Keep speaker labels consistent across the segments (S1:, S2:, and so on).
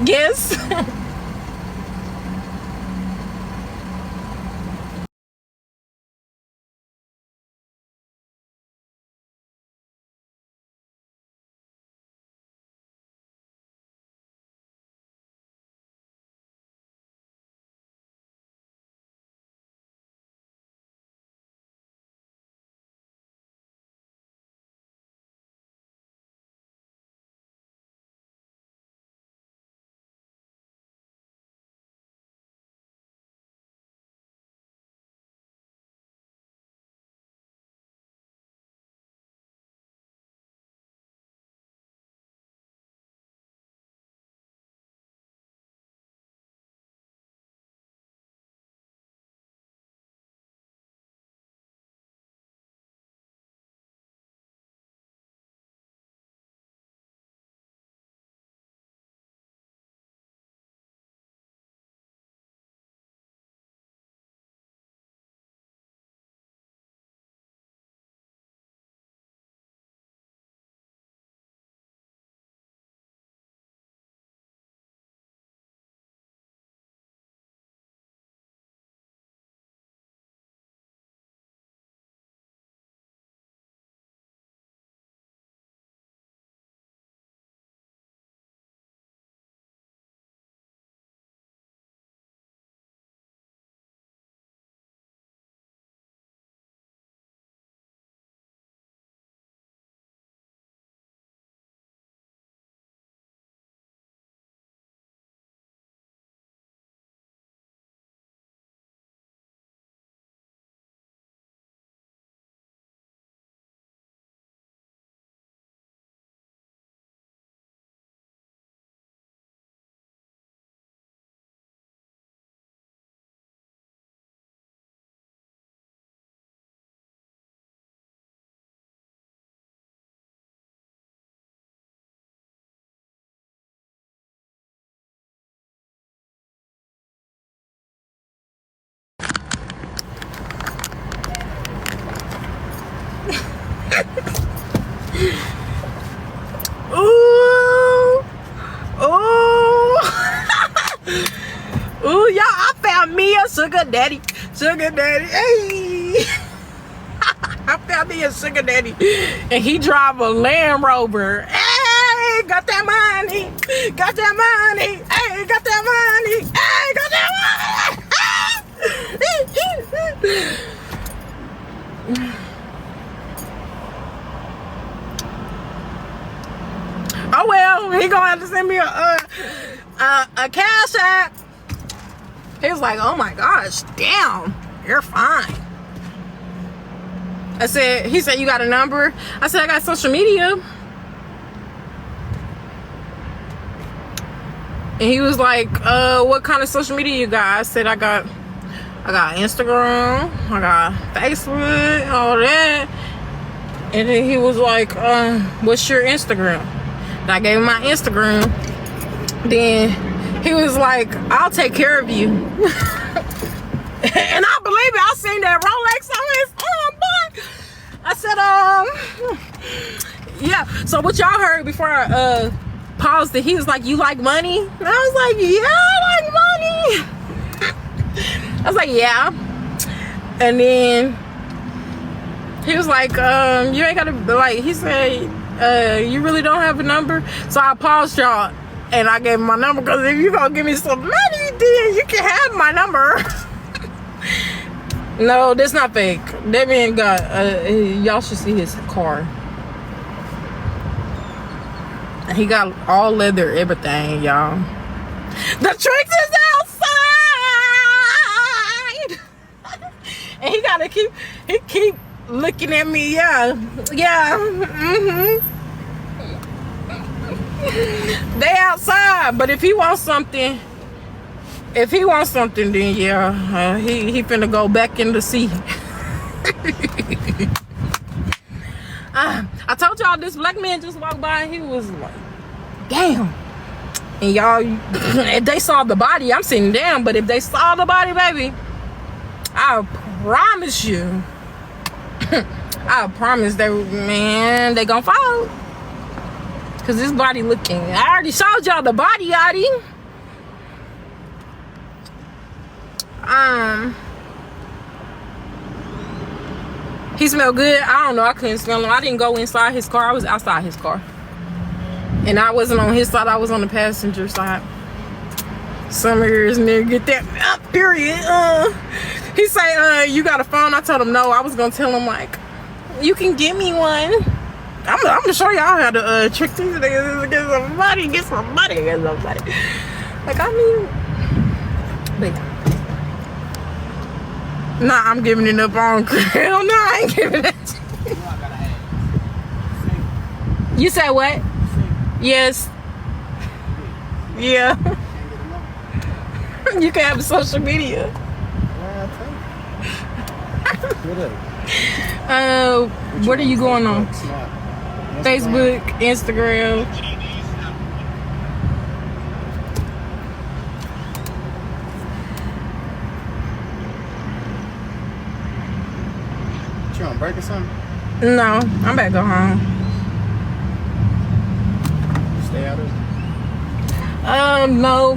S1: Yes. Ooh. Ooh. Ooh, y'all, I found me a sugar daddy. Sugar daddy. Hey. I found me a sugar daddy. And he drive a Land Rover. Hey, got that money. Got that money. Hey, got that money. Hey, got that money. Oh well, he gonna have to send me a cash app. He was like, oh my gosh, damn, you're fine. He said, you got a number? I said, I got social media. And he was like, what kind of social media you got? I said, I got Instagram, I got Facebook, all that. And then he was like, what's your Instagram? And I gave him my Instagram. Then he was like, I'll take care of you. And I believe it. I seen that Rolex on his arm, boy. I said, yeah. So what y'all heard before I paused it, he was like, you like money? And I was like, yeah, I like money. I was like, yeah. And then he was like, you ain't gotta, like, he said, you really don't have a number? So I paused y'all and I gave him my number, because if you gonna give me some money, then you can have my number. No, that's not fake. That man got, y'all should see his car. He got all leather, everything, y'all. The tricks is outside. And he gotta keep looking at me, yeah. They outside, but if he wants something, then yeah, he finna go back in the sea. I told y'all this black man just walked by and he was like, damn. And y'all, if they saw the body, I'm sitting down, but if they saw the body, baby, I promise you, I promise they gonna fall. Cause this body looking, I already showed y'all the body, yaddy. He smelled good. I don't know, I couldn't smell him. I didn't go inside his car. I was outside his car. And I wasn't on his side, I was on the passenger side. Some of yours nigga get that period. He say, you got a phone? I told him no. I was gonna tell him like, you can give me one. I'm gonna show y'all how to trick these niggas, get some money, get some money, get some money. Like, I mean, but nah, I'm giving it up on. Hell no, I ain't giving it. You said what? Yes. Yeah. You can have social media. What are you going on? Facebook, Instagram.
S2: You on break or something?
S1: No, I'm back at home.
S2: Stay out of it?
S1: No.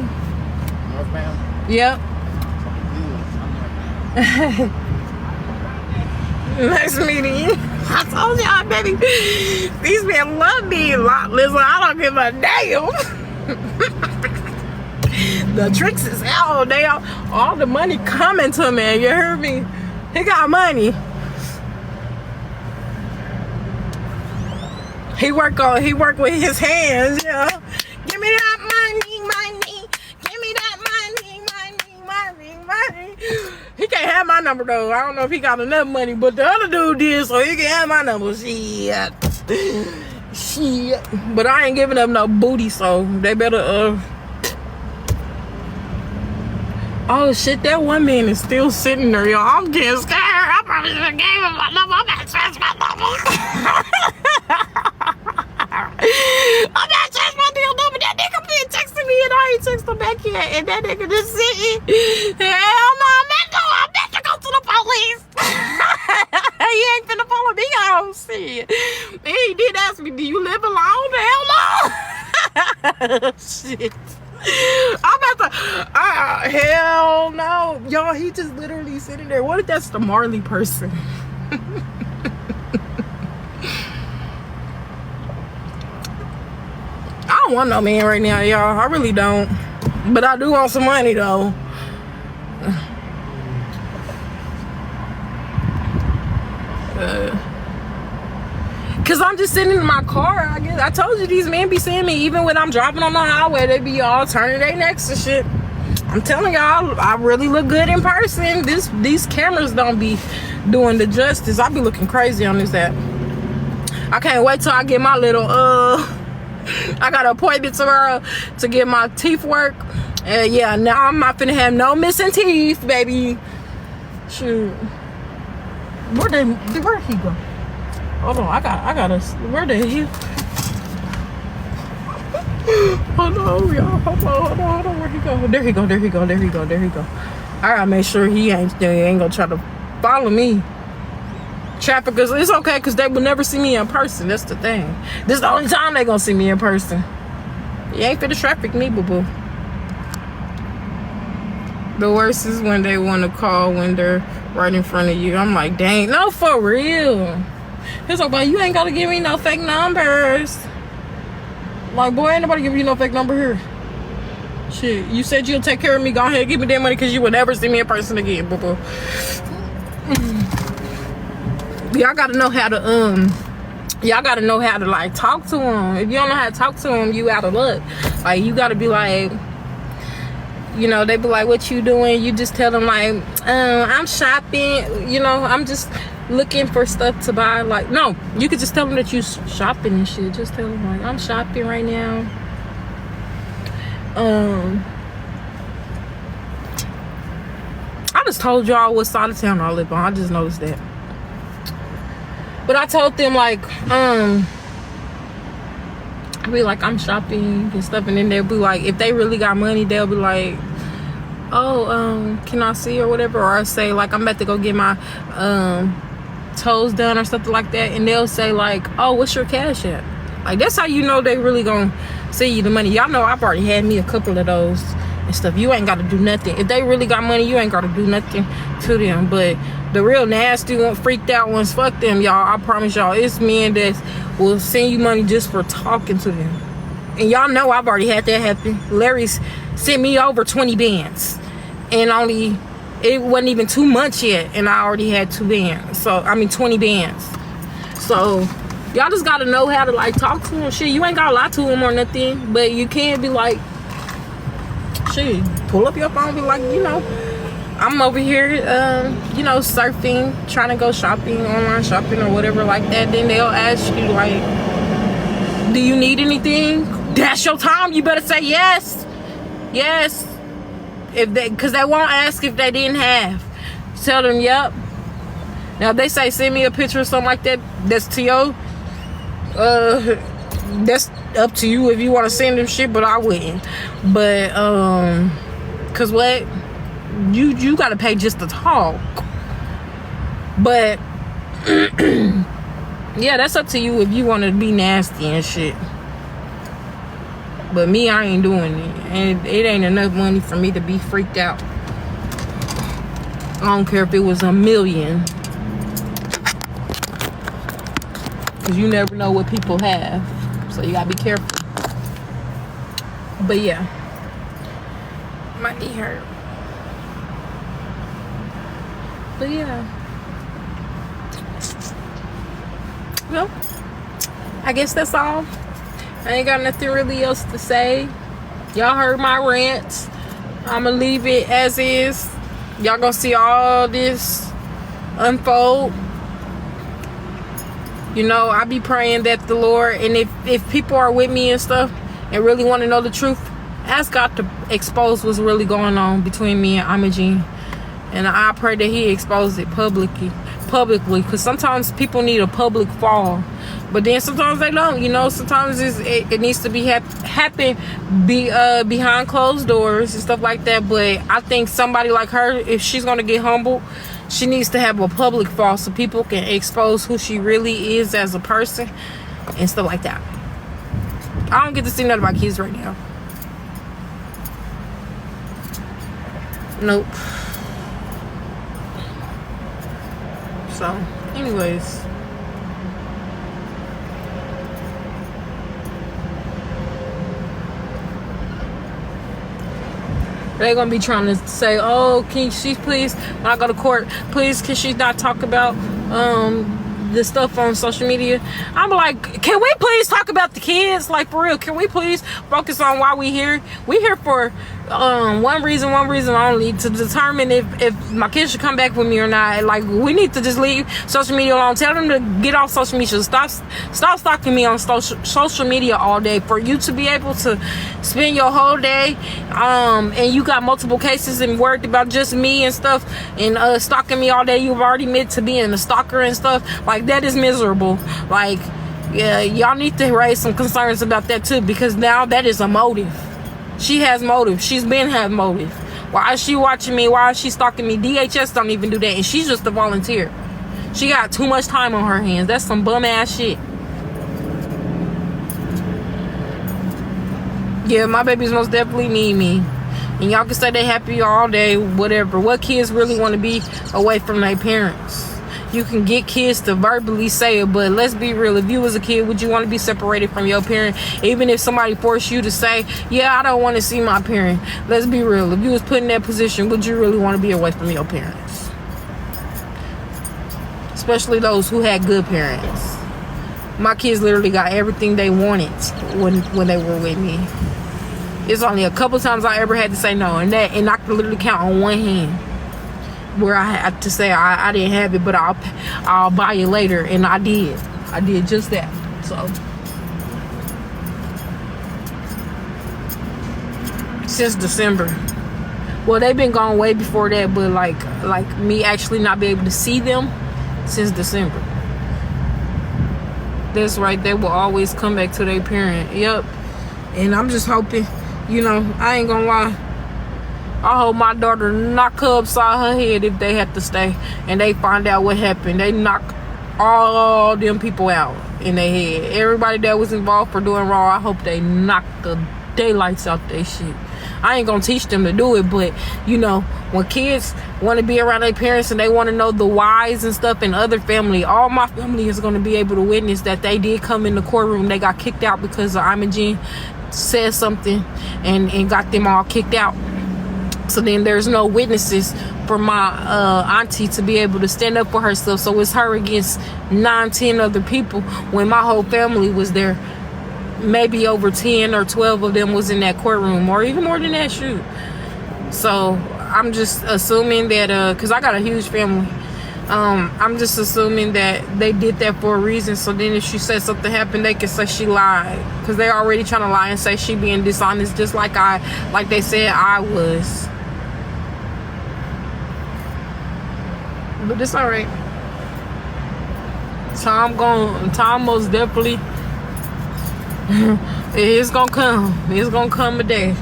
S2: Northbound?
S1: Yep. Nice meeting you. I told y'all, baby, these men love me a lot. Listen, I don't give a damn. The tricks is out. They all the money coming to me. You heard me? He got money. He work with his hands. Yeah. Give me that money. Give me that money. He can't have my number though. I don't know if he got enough money, but the other dude did, so he can have my number. Shit. But I ain't giving up no booty, so they better Oh shit, that one man is still sitting there, y'all. I'm getting scared. I probably should have gave him my number. I'm not transferring my number. I'm not transferring my damn number. That nigga been texting me and I ain't text him back yet. And that nigga just sitting. Hell no, I'm not to go to the police. He ain't finna follow me out. Shit. He did ask me, do you live alone? Hell no. Shit. I'm about to hell no. Y'all, he just literally sitting there. What if that's the Marley person? I don't want no man right now, y'all. I really don't. But I do want some money though. Cause I'm just sitting in my car. I guess I told you these men be seeing me even when I'm driving on the highway. They be all turning their necks and shit. I'm telling y'all, I really look good in person. These cameras don't be doing the justice. I be looking crazy on this app. I can't wait till I get my little I got an appointment tomorrow to get my teeth work. Yeah, now I'm not finna have no missing teeth, baby. Shoot. Where'd he go? Hold on, I got us. Where the hell? Hold on, y'all. Hold on. Where'd he go? There he go. I gotta make sure he ain't gonna try to follow me. Traffickers, it's okay because they will never see me in person. That's the thing. This is the only time they gonna see me in person. You ain't finna traffic me, boo-boo. The worst is when they want to call when they're right in front of you. I'm like, dang, no, for real. He's like, but you ain't gotta give me no fake numbers. Like, boy, ain't nobody giving you no fake number here. Shit, you said you'll take care of me. Go ahead, give me that money because you will never see me in person again, boo-boo. Y'all gotta know how to like talk to him. If you don't know how to talk to him, you out of luck. Like, you gotta be like, you know, they be like, what you doing? You just tell them like, I'm shopping, you know, I'm just looking for stuff to buy. Like, no, you could just tell them that you shopping and shit. Just tell them like, I'm shopping right now. I just told y'all what side of town I live on. I just noticed that. But I told them like, I'll be like, I'm shopping and stuff, and then they'll be like, if they really got money, they'll be like, oh, can I see or whatever, or I say like, I'm about to go get my toes done or something like that, and they'll say like, oh, what's your cash app? Like, that's how you know they really gonna send you the money. Y'all know I've already had me a couple of those and stuff. You ain't gotta do nothing. If they really got money, you ain't gotta do nothing to them. But the real nasty one, freaked out ones, fuck them, y'all. I promise y'all, it's men that will send you money just for talking to them. And y'all know I've already had that happen. Larry's sent me over 20 bands, and it wasn't even 2 months yet, and I already had 20 bands. So y'all just gotta know how to like talk to them. Shit, you ain't gotta lie to them or nothing, but you can't be like, shit, pull up your phone, be like, you know, I'm over here, you know, surfing, trying to go shopping, online shopping or whatever like that. Then they'll ask you like, do you need anything? That's your time. You better say yes. Yes. Because they won't ask if they didn't have. Tell them, yep. Now if they say send me a picture or something like that, that's to you. That's up to you if you want to send them shit, but I wouldn't. But cause what? You gotta pay just to talk. But yeah, that's up to you if you want to be nasty and shit. But me, I ain't doing it. And it ain't enough money for me to be freaked out. I don't care if it was $1 million. Because you never know what people have. So you gotta be careful. But yeah. My knee hurt. But yeah. Well, I guess that's all. I ain't got nothing really else to say. Y'all heard my rants. I'ma leave it as is. Y'all gonna see all this unfold. You know, I be praying that the Lord, and if people are with me and stuff and really want to know the truth, ask God to expose what's really going on between me and Imogene. And I pray that he exposes it publicly, because sometimes people need a public fall, but then sometimes they don't. You know, sometimes it needs to be happen behind closed doors and stuff like that. But I think somebody like her, if she's gonna get humbled, she needs to have a public fall so people can expose who she really is as a person and stuff like that. I don't get to see none of my kids right now. Nope. So, anyways. They're gonna be trying to say, oh, can she please, when I go to court, please can she not talk about the stuff on social media? I'm like, can we please talk about the kids? Like, for real, can we please focus on why we here? We here for one reason only, to determine if my kids should come back with me or not. Like, we need to just leave social media alone. Tell them to get off social media. Stop stalking me on social media all day. For you to be able to spend your whole day and you got multiple cases and worried about just me and stuff, and stalking me all day, you've already admitted to being a stalker and stuff. Like, that is miserable. Like, yeah, y'all need to raise some concerns about that too, because now that is a motive. She has motive. She's been have motive. Why is she watching me? Why is she stalking me? DHS don't even do that, and she's just a volunteer. She got too much time on her hands. That's some bum ass shit. Yeah, my babies most definitely need me. And y'all can say they happy all day, whatever. What kids really want to be away from their parents? You can get kids to verbally say it, but let's be real. If you was a kid, would you want to be separated from your parent? Even if somebody forced you to say, yeah, I don't want to see my parent. Let's be real. If you was put in that position, would you really want to be away from your parents? Especially those who had good parents. My kids literally got everything they wanted when they were with me. It's only a couple times I ever had to say no, and I can literally count on one hand where I had to say I didn't have it, but I'll buy it later, and I did just that. So since December, well, they've been gone way before that, but like me actually not be able to see them since December. That's right, they will always come back to their parent. Yep. And I'm just hoping, you know, I ain't gonna lie, I hope my daughter knock her upside her head if they have to stay and they find out what happened. They knock all them people out. in their head. Everybody that was involved for doing wrong, I hope they knock the daylights out their shit. I ain't gonna teach them to do it, but you know, when kids want to be around their parents and they want to know the whys and stuff, and other family, all my family is going to be able to witness that they did come in the courtroom. They got kicked out because Imogen said something and got them all kicked out. So then there's no witnesses for my auntie to be able to stand up for herself. So it's her against 9-10 other people when my whole family was there. Maybe over 10 or 12 of them was in that courtroom, or even more than that, shoot. So I'm just assuming that because I got a huge family, I'm just assuming that they did that for a reason. So then if she said something happened, they can say she lied, because they're already trying to lie and say she being dishonest, just like they said I was. But it's all right. Time most definitely. It's gonna come. It's gonna come a day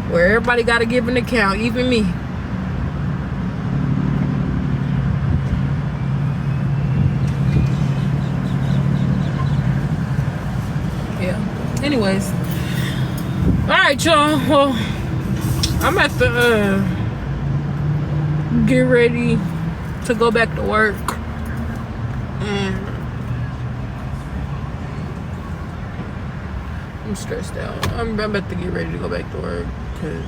S1: where everybody gotta give an account, even me. Yeah. Anyways. Alright, y'all. Well, I'm at the get ready to go back to work. And I'm stressed out. I'm about to get ready to go back to work because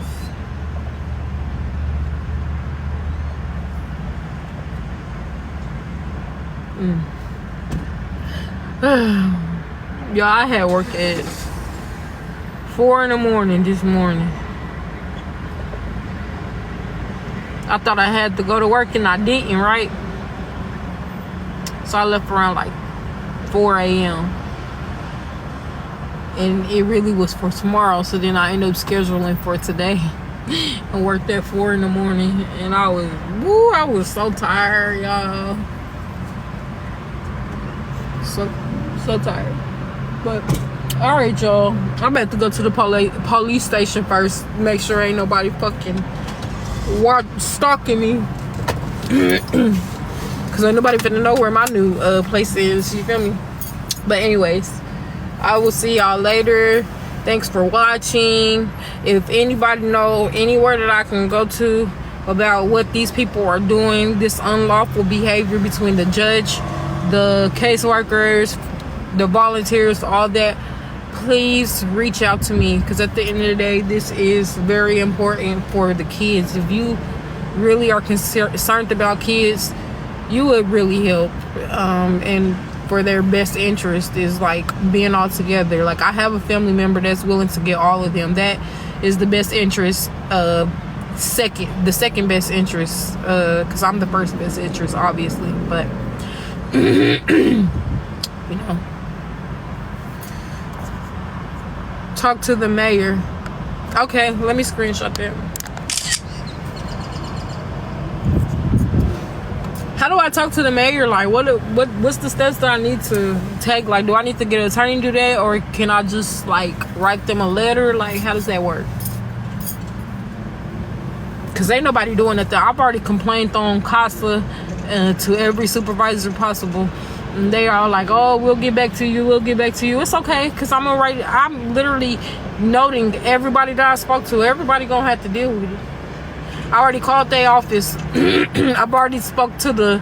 S1: y'all, I had work at 4 in the morning this morning. I thought I had to go to work and I didn't, right? So I left around like 4 a.m. and it really was for tomorrow. So then I ended up scheduling for today and worked at 4 in the morning. And I was so tired, y'all. So tired. But all right, y'all, I'm about to go to the police station first, make sure ain't nobody fucking stalking me. Cause ain't nobody finna know where my new place is, you feel me? But anyways, I will see y'all later. Thanks for watching. If anybody know anywhere that I can go to about what these people are doing, this unlawful behavior between the judge, the caseworkers, the volunteers, all that, please reach out to me, because at the end of the day, this is very important for the kids. If you really are concerned about kids, you would really help, and for their best interest is like being all together. Like, I have a family member that's willing to get all of them. That is the best interest, the second best interest, because I'm the first best interest, obviously, but you know, talk to the mayor. Okay, let me screenshot that. How do I talk to the mayor? Like, what's the steps that I need to take? Like, do I need to get an attorney to do that, or can I just like write them a letter? Like, how does that work? Because ain't nobody doing nothing. I've already complained on CASA to every supervisor possible, and they are like, oh, we'll get back to you, It's okay, because I'm literally noting everybody that I spoke to. Everybody gonna have to deal with it. I already called their office. I've already spoke to the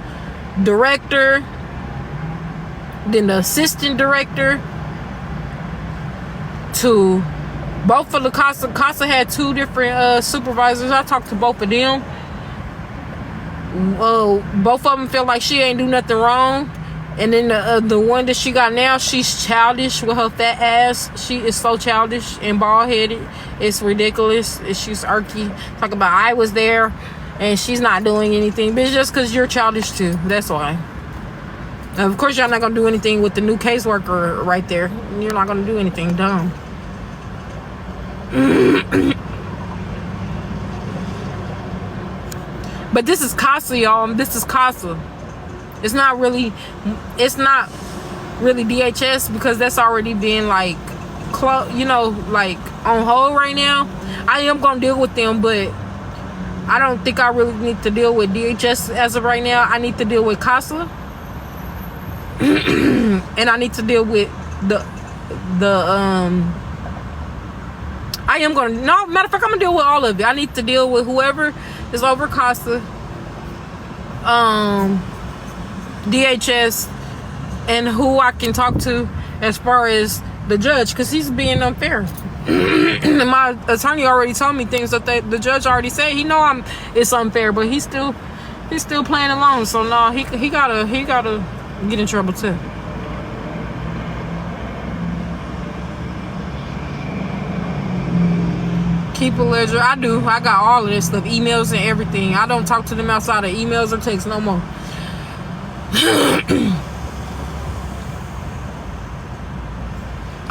S1: director, then the assistant director, to both of the CASA. CASA had 2 different supervisors. I talked to both of them. Both of them feel like she ain't do nothing wrong. And then the one that she got now, she's childish with her fat ass. She is so childish and bald-headed. It's ridiculous. She's irky. Talk about, I was there and she's not doing anything. But it's just because you're childish too. That's why. Of course, y'all not going to do anything with the new caseworker right there. You're not going to do anything dumb. But this is CASA, y'all. This is CASA. It's not really DHS, because that's already been like like on hold right now. I am gonna deal with them, but I don't think I really need to deal with DHS as of right now. I need to deal with CASA. And I need to deal with the I am gonna, no, matter of fact, I'm gonna deal with all of it. I need to deal with whoever is over CASA, DHS, and who I can talk to as far as the judge, because he's being unfair. And my attorney already told me things that the judge already said. He know it's unfair, but he's still playing along. So no, he gotta get in trouble too. Keep a ledger. I do. I got all of this stuff, emails and everything. I don't talk to them outside of emails or texts no more.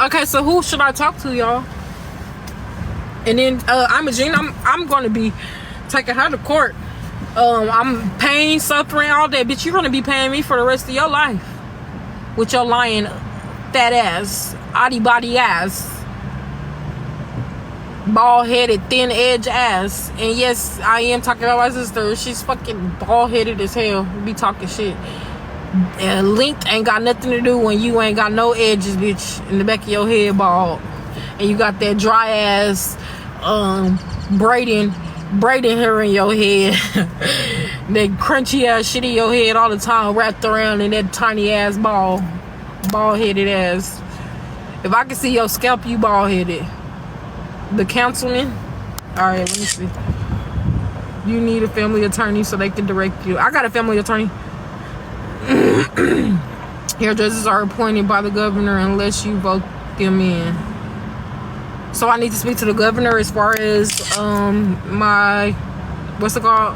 S1: Okay, so who should I talk to, y'all? And then Imogene, I'm gonna be taking her to court. I'm pain, suffering, all that, bitch. You're gonna be paying me for the rest of your life with your lying fat ass, oddy body ass, bald headed, thin edge ass. And yes, I am talking about my sister. She's fucking bald headed as hell. Be talking shit. And length ain't got nothing to do when you ain't got no edges, bitch, in the back of your head, bald. And you got that dry ass braiding hair in your head. That crunchy ass shit in your head all the time, wrapped around in that tiny ass bald headed ass. If I can see your scalp, you bald headed. The councilman, all right, let me see. You need a family attorney so they can direct you. I got a family attorney. Hairdressers are appointed by the governor unless you vote them in. So I need to speak to the governor as far as my, what's it called?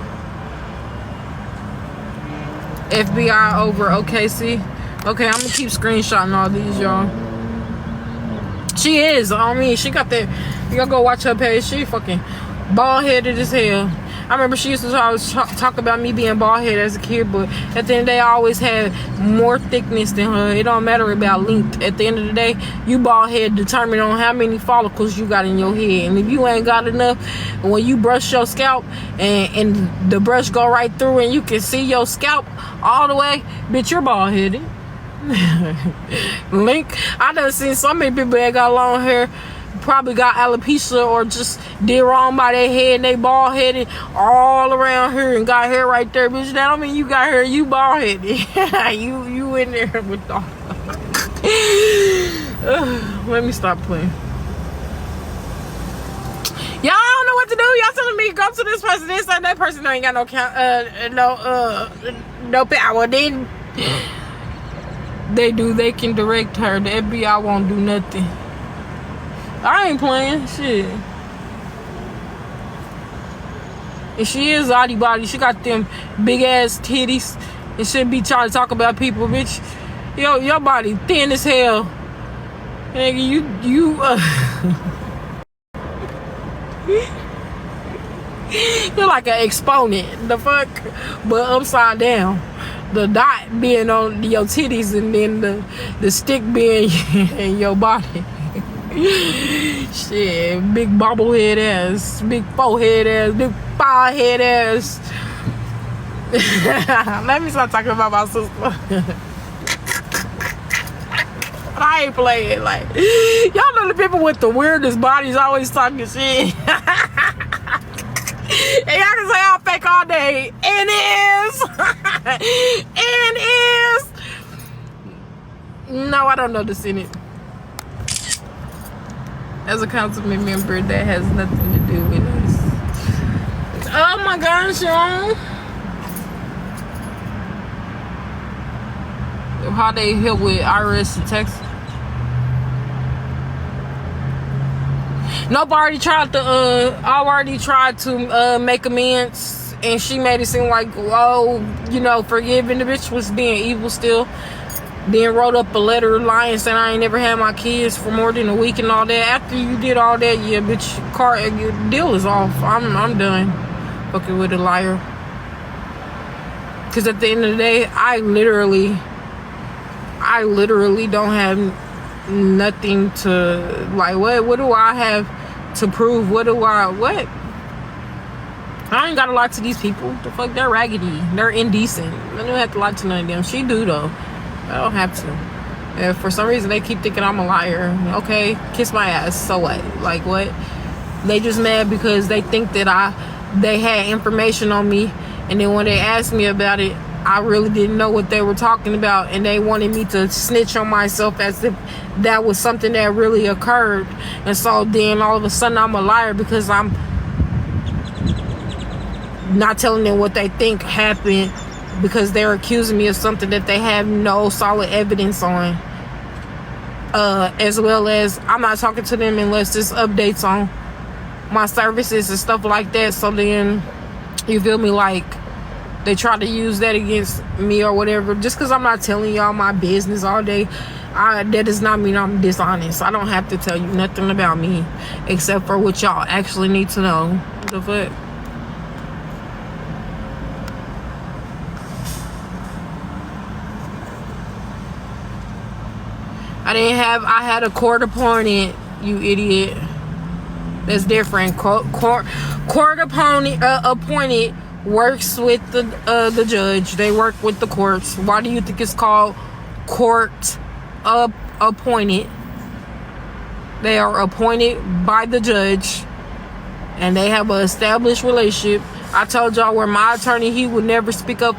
S1: FBI over OKC. Okay, I'm gonna keep screenshotting all these, y'all. She is, I mean, she got that. Y'all go watch her page. She fucking bald headed as hell. I remember she used to always talk about me being bald headed as a kid, but at the end of the day, I always had more thickness than her. It don't matter about length. At the end of the day, you bald head determined on how many follicles you got in your head. And if you ain't got enough, when you brush your scalp and the brush go right through and you can see your scalp all the way, bitch, you're bald headed. Link, I done seen so many people that got long hair, probably got alopecia or just did wrong by their head and they bald headed all around here and got hair right there, bitch. That don't mean you got hair, you bald headed. you in there with all. Let me stop playing. Y'all don't know what to do. Y'all telling me go to this person, this and that person ain't got no no power. Then they do. They can direct her. The FBI won't do nothing. I ain't playing shit. And she is oddy body. She got them big ass titties. And shouldn't be trying to talk about people, bitch. Yo, your body thin as hell. Nigga, you're like an exponent. The fuck? But upside down. The dot being on your titties and then the stick being in your body. Shit, big bobblehead ass, big forehead ass, big forehead ass. Let me start talking about my sister. I ain't playing. Like, y'all know the people with the weirdest bodies always talking shit. And y'all can say I'm fake all day. And is. And is. No, I don't know the Senate. As a councilman member, that has nothing to do with us. Oh my gosh, y'all. How they help with IRS in Texas. Nobody tried to, I already tried to make amends, and she made it seem like, oh, you know, forgiving. The bitch was being evil still. Then wrote up a letter lying saying I ain't never had my kids for more than a week and all that. After you did all that, yeah, bitch, your deal is off. I'm done fucking with a liar. Because at the end of the day, I literally don't have nothing to, like, what do I have to prove? What? I ain't gotta lie to these people. The fuck, they're raggedy. They're indecent. I don't have to lie to none of them. She do, though. I don't have to. And for some reason, they keep thinking I'm a liar. Okay, kiss my ass. So what? Like, what? They just mad because they think that they had information on me, and then when they asked me about it, I really didn't know what they were talking about, and they wanted me to snitch on myself as if that was something that really occurred. And so then all of a sudden I'm a liar because I'm not telling them what they think happened, because they're accusing me of something that they have no solid evidence on. As well as I'm not talking to them unless there's updates on my services and stuff like that. So then, you feel me, like they try to use that against me or whatever. Just because I'm not telling y'all my business all day, that does not mean I'm dishonest. I don't have to tell you nothing about me except for what y'all actually need to know. What the fuck? I had a court appointed, you idiot. That's different. Court appointed works with the judge. They work with the courts. Why do you think it's called court appointed? They are appointed by the judge, and they have an established relationship. I told y'all where my attorney, he would never speak up.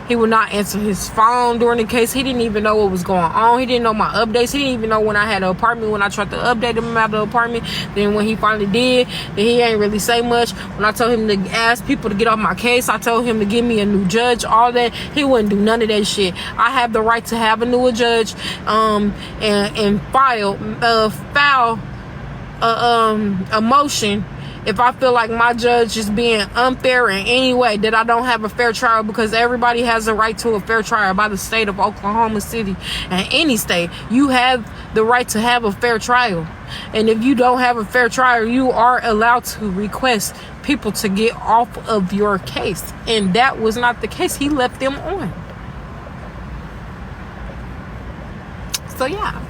S1: He would not answer his phone during the case. He didn't even know what was going on. He didn't know my updates. He didn't even know when I had an apartment, when I tried to update him about the apartment. Then when he finally did, then he ain't really say much. When I told him to ask people to get off my case, I told him to give me a new judge, all that. He wouldn't do none of that shit. I have the right to have a new judge and file a motion if I feel like my judge is being unfair in any way, that I don't have a fair trial, because everybody has a right to a fair trial by the state of Oklahoma City. And any state, you have the right to have a fair trial. And if you don't have a fair trial, you are allowed to request people to get off of your case. And that was not the case. He left them on. So yeah.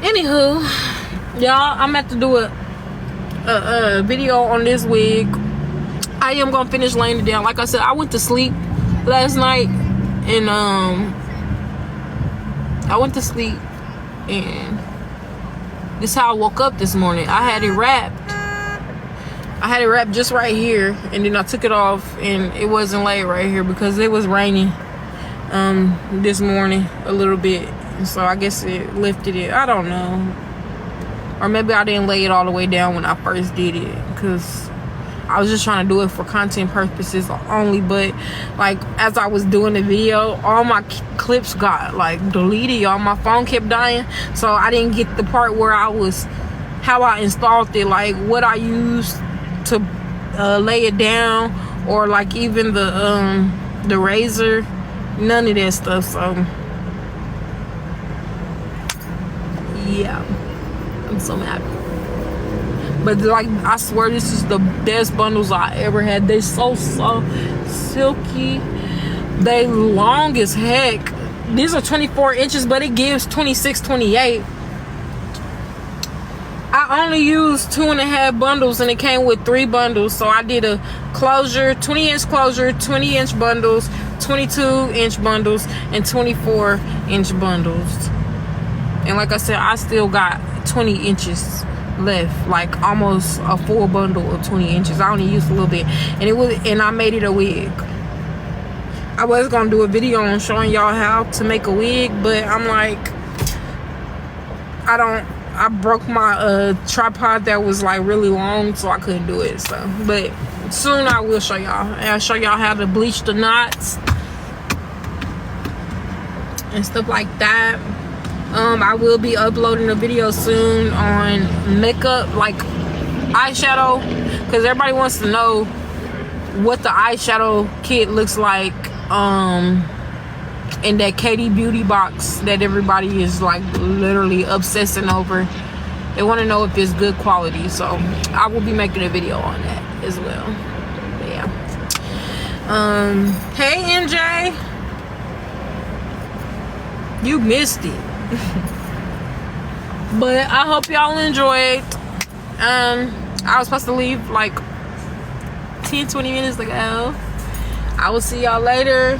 S1: Anywho, y'all, I'm about to do a video on this wig. I am gonna finish laying it down. Like I said, I went to sleep last night, and this is how I woke up this morning. I had it wrapped just right here, and then I took it off, and it wasn't laid right here because it was raining this morning a little bit, so I guess it lifted it. I don't know. Or maybe I didn't lay it all the way down when I first did it, because I was just trying to do it for content purposes only. But like, as I was doing the video, all my clips got like deleted, y'all. My phone kept dying, so I didn't get the part where how I installed it, like what I used to lay it down, or like even the razor, none of that stuff. So yeah, I'm so mad. But like, I swear this is the best bundles I ever had. They're so soft, silky. They long as heck. These are 24 inches, but it gives 26, 28. I only used 2.5 bundles, and it came with 3 bundles. So I did a closure, 20-inch closure, 20-inch bundles, 22-inch bundles, and 24-inch bundles. And like I said, I still got 20 inches left, like almost a full bundle of 20 inches. I only used a little bit, and I made it a wig. I was gonna do a video on showing y'all how to make a wig, but I'm like, I broke my tripod that was like really long, so I couldn't do it. So, but soon I will show y'all. I'll show y'all how to bleach the knots and stuff like that. I will be uploading a video soon on makeup, like eyeshadow, because everybody wants to know what the eyeshadow kit looks like in that KD Beauty box that everybody is like literally obsessing over. They want to know if it's good quality, so I will be making a video on that as well. But yeah. Hey MJ, you missed it. But I hope y'all enjoyed. I was supposed to leave like 10-20 minutes ago. I will see y'all later.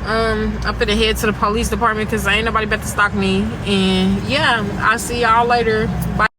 S1: I'm finna head to the police department because ain't nobody about to stalk me. And yeah, I'll see y'all later. Bye.